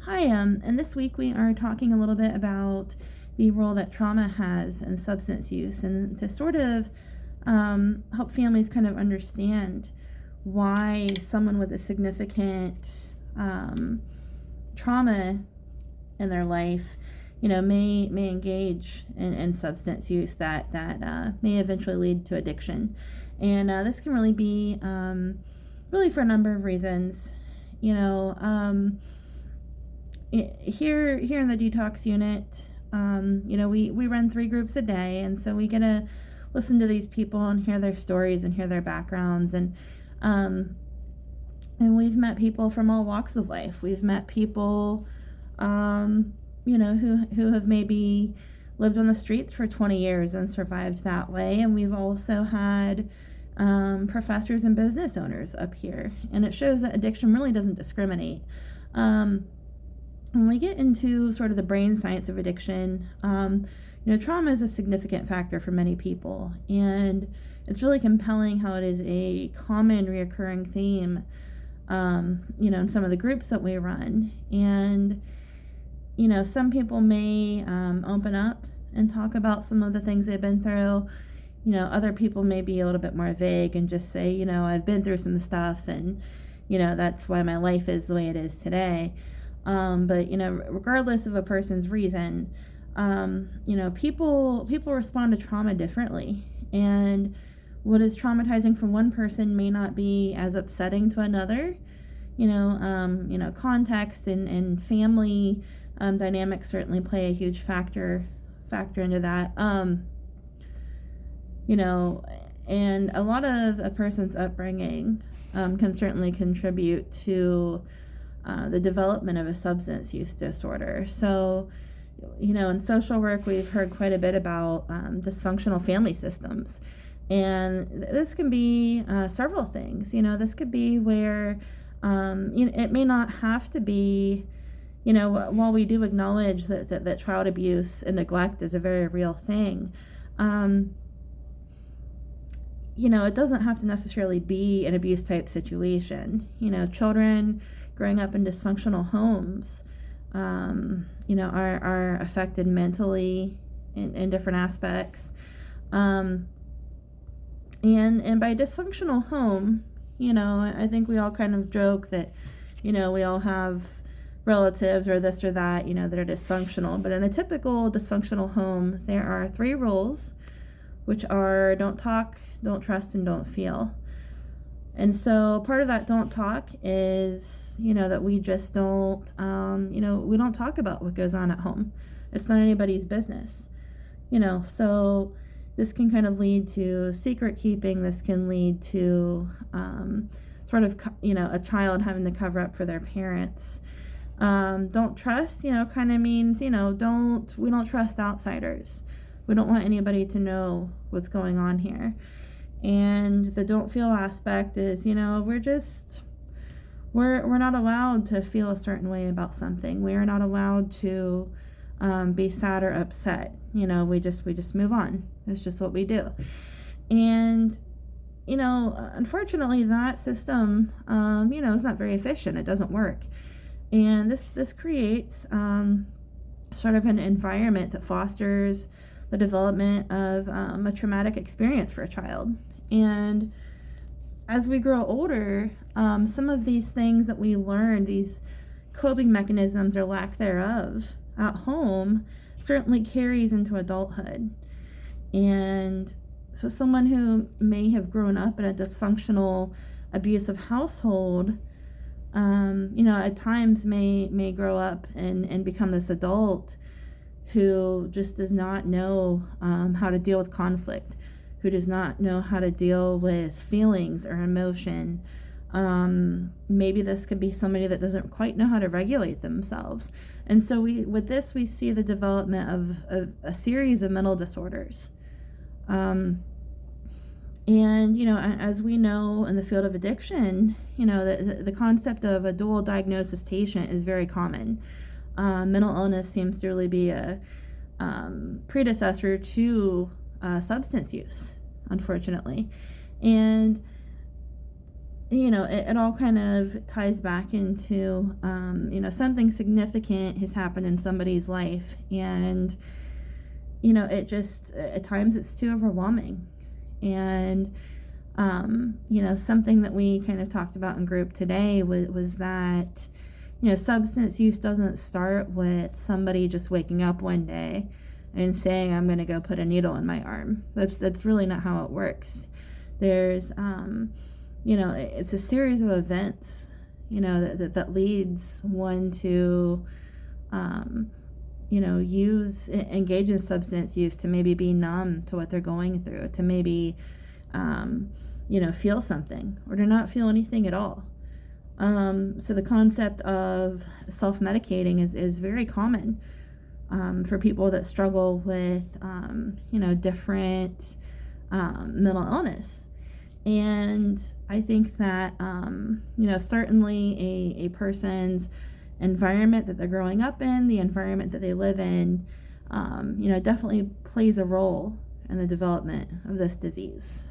Hi, and this week we are talking a little bit about the role that trauma has in substance use and to sort of help families kind of understand why someone with a significant trauma in their life, may engage in substance use that may eventually lead to addiction. And this can really be really for a number of reasons. You know, here in the detox unit, we run 3 groups a day, and so we get to listen to these people and hear their stories and hear their backgrounds, and we've met people from all walks of life. We've met people, who have maybe lived on the streets for 20 years and survived that way, and we've also had professors and business owners up here, and it shows that addiction really doesn't discriminate. When we get into sort of the brain science of addiction, trauma is a significant factor for many people, and it's really compelling how it is a common reoccurring theme, in some of the groups that we run. And, some people may open up and talk about some of the things they've been through. Other people may be a little bit more vague and just say, I've been through some stuff, and, that's why my life is the way it is today. But regardless of a person's reason, people respond to trauma differently, and what is traumatizing for one person may not be as upsetting to another. Context and family dynamics certainly play a huge factor into that. And a lot of a person's upbringing can certainly contribute to the development of a substance use disorder. So, in social work, we've heard quite a bit about dysfunctional family systems. And this can be several things. This could be where, it may not have to be, while we do acknowledge that child abuse and neglect is a very real thing, it doesn't have to necessarily be an abuse type situation. Children growing up in dysfunctional homes, are affected mentally in different aspects. And by dysfunctional home, I think we all kind of joke that, we all have relatives or this or that, that are dysfunctional. But in a typical dysfunctional home, there are 3 rules, which are don't talk, don't trust, and don't feel. And so part of that don't talk is, that we just don't, we don't talk about what goes on at home. It's not anybody's business, so this can kind of lead to secret keeping. This can lead to sort of, a child having to cover up for their parents. Don't trust, kind of means, we don't trust outsiders. We don't want anybody to know what's going on here. And the don't feel aspect is, we're not allowed to feel a certain way about something. We are not allowed to be sad or upset. We just move on. It's just what we do. And, unfortunately that system, is not very efficient. It doesn't work. And this creates sort of an environment that fosters the development of a traumatic experience for a child. And as we grow older, some of these things that we learn, these coping mechanisms or lack thereof at home, certainly carries into adulthood. And so someone who may have grown up in a dysfunctional, abusive household, at times may grow up and become this adult who just does not know how to deal with conflict, who does not know how to deal with feelings or emotion. Maybe this could be somebody that doesn't quite know how to regulate themselves. And so with this, we see the development of a series of mental disorders. And, as we know in the field of addiction, the concept of a dual diagnosis patient is very common. Mental illness seems to really be a predecessor to substance use, unfortunately. And it all kind of ties back into, something significant has happened in somebody's life. And, it just, at times it's too overwhelming. And, something that we kind of talked about in group today was that, substance use doesn't start with somebody just waking up one day and saying, I'm going to go put a needle in my arm. That's really not how it works. There's, it's a series of events, that leads one to, engage in substance use, to maybe be numb to what they're going through, to maybe, feel something, or to not feel anything at all. So the concept of self-medicating is very common for people that struggle with, different mental illness. And I think that, certainly a person's environment that they're growing up in, the environment that they live in, definitely plays a role in the development of this disease.